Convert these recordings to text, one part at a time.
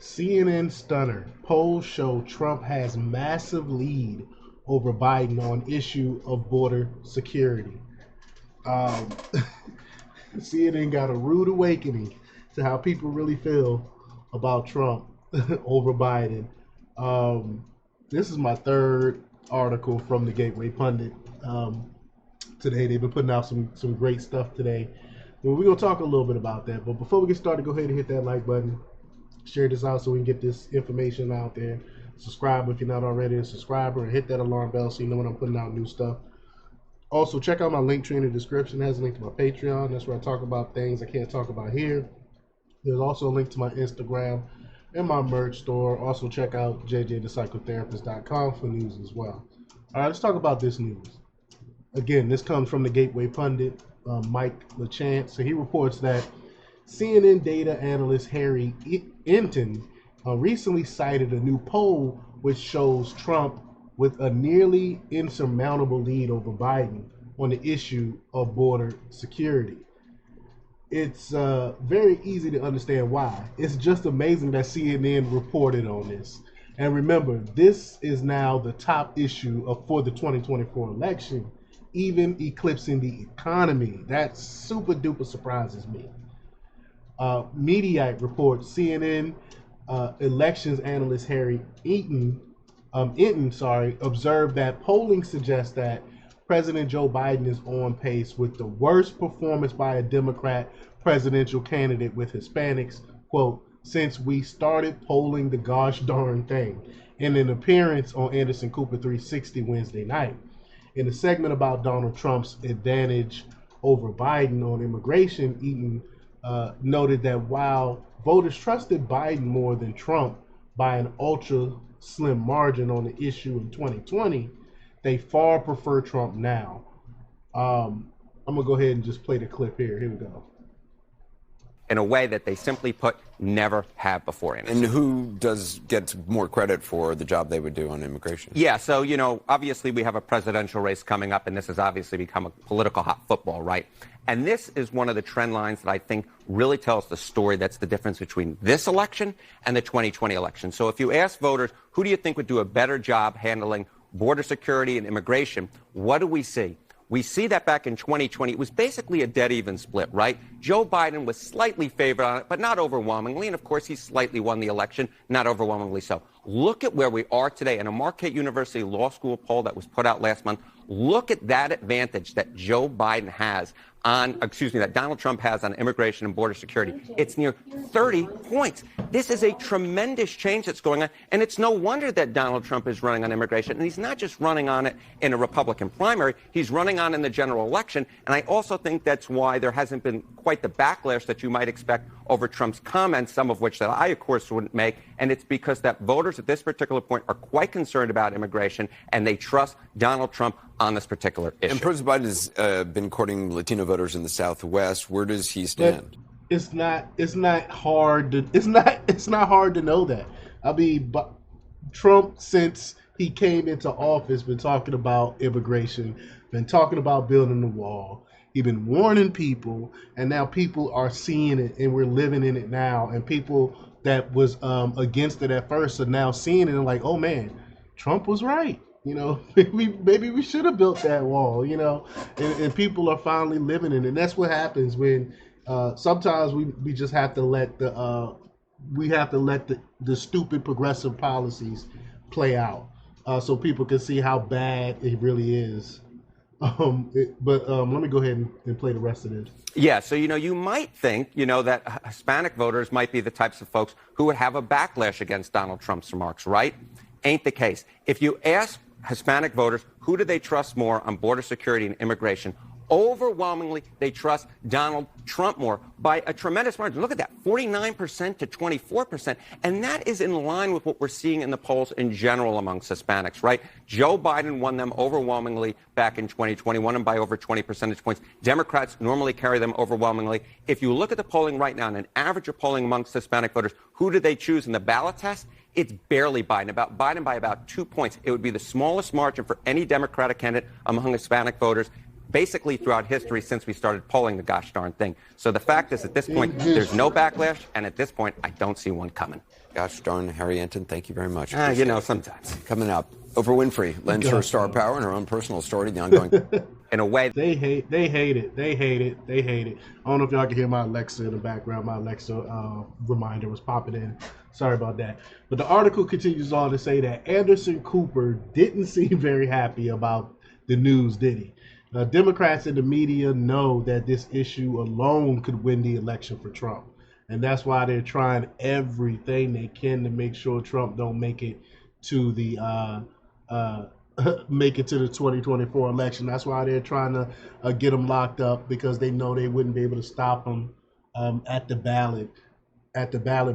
CNN stunner. Polls show Trump has massive lead over Biden on issue of border security. Um, CNN got a rude awakening to how people really feel about Trump over Biden. Um, this is my third article from the Gateway Pundit today. They've been putting out some great stuff today. Well, we're going to talk a little bit about that. But before we get started, go ahead and hit that like button. Share this out so we can get this information out there. Subscribe if you're not already a subscriber, and hit that alarm bell so you know when I'm putting out new stuff. Also, check out my link tree in the description. It has a link to my Patreon. That's where I talk about things I can't talk about here. There's also a link to my Instagram and my merch store. Also, check out jjthepsychotherapist.com for news as well. All right, let's talk about this news. Again, this comes from the Gateway Pundit, Mike LeChance. So he reports that CNN data analyst Harry Enton recently cited a new poll which shows Trump with a nearly insurmountable lead over Biden on the issue of border security. It's very easy to understand why. It's just amazing that CNN reported on this. And remember, this is now the top issue for the 2024 election, even eclipsing the economy. That super duper surprises me. Mediaite reports CNN elections analyst Harry Enton observed that polling suggests that President Joe Biden is on pace with the worst performance by a Democrat presidential candidate with Hispanics, quote, since we started polling the gosh darn thing, in an appearance on Anderson Cooper 360 Wednesday night. In a segment about Donald Trump's advantage over Biden on immigration, Eaton noted that while voters trusted Biden more than Trump by an ultra slim margin on the issue in 2020, they far prefer Trump now. I'm going to go ahead and just play the clip here. Here we go. In a way that they simply put never have before. And who gets more credit for the job they would do on immigration? Yeah, so, obviously we have a presidential race coming up, and this has obviously become a political hot football, right? And this is one of the trend lines that I think really tells the story that's the difference between this election and the 2020 election. So if you ask voters, who do you think would do a better job handling border security and immigration, what do we see? We see that back in 2020, it was basically a dead even split, right? Joe Biden was slightly favored on it, but not overwhelmingly. And of course, he slightly won the election, not overwhelmingly so. Look at where we are today in a Marquette University Law School poll that was put out last month. Look at that advantage that Joe Biden has that Donald Trump has on immigration and border security. It's near 30 points. This is a tremendous change that's going on. And it's no wonder that Donald Trump is running on immigration. And he's not just running on it in a Republican primary. He's running on in the general election. And I also think that's why there hasn't been quite the backlash that you might expect over Trump's comments, some of which that I, of course, wouldn't make. And it's because that voters at this particular point are quite concerned about immigration, and they trust Donald Trump on this particular issue. And President Biden has been courting Latino voters in the Southwest. Where does he stand? It's not hard to know that. I mean, Trump, since he came into office, been talking about immigration, been talking about building the wall. He's been warning people, and now people are seeing it, and we're living in it now. And people that was against it at first are now seeing it and like, oh man, Trump was right. Maybe we should have built that wall. And people are finally living in it. And that's what happens when sometimes we just have to let the stupid progressive policies play out, so people can see how bad it really is. But let me go ahead and play the rest of this. Yeah, so, you might think, that Hispanic voters might be the types of folks who would have a backlash against Donald Trump's remarks, right? Ain't the case. If you ask Hispanic voters, who do they trust more on border security and immigration? Overwhelmingly, they trust Donald Trump more by a tremendous margin. Look at that, 49% to 24%. And that is in line with what we're seeing in the polls in general amongst Hispanics, right? Joe Biden won them overwhelmingly back in 2020, won them by over 20 percentage points. Democrats normally carry them overwhelmingly. If you look at the polling right now, and an average of polling amongst Hispanic voters, who do they choose in the ballot test? It's barely Biden by about 2 points. It would be the smallest margin for any Democratic candidate among Hispanic voters. basically throughout history since we started polling the gosh darn thing. So the fact is, at this point, there's no backlash, and at this point, I don't see one coming. Gosh darn, Harry Enten, thank you very much. You know, sometimes. Coming up, Oprah Winfrey lends her star power and her own personal story to the ongoing. In a way, they hate it. I don't know if y'all can hear my Alexa in the background. My Alexa reminder was popping in. Sorry about that. But the article continues on to say that Anderson Cooper didn't seem very happy about the news, did he? Democrats in the media know that this issue alone could win the election for Trump. And that's why they're trying everything they can to make sure Trump don't make it to the 2024 election. That's why they're trying to get him locked up, because they know they wouldn't be able to stop him at the ballot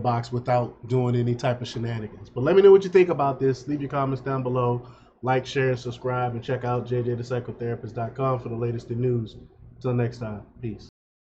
box without doing any type of shenanigans. But let me know what you think about this. Leave your comments down below. Like, share, and subscribe, and check out jjthepsychotherapist.com for the latest in news. Until next time, peace.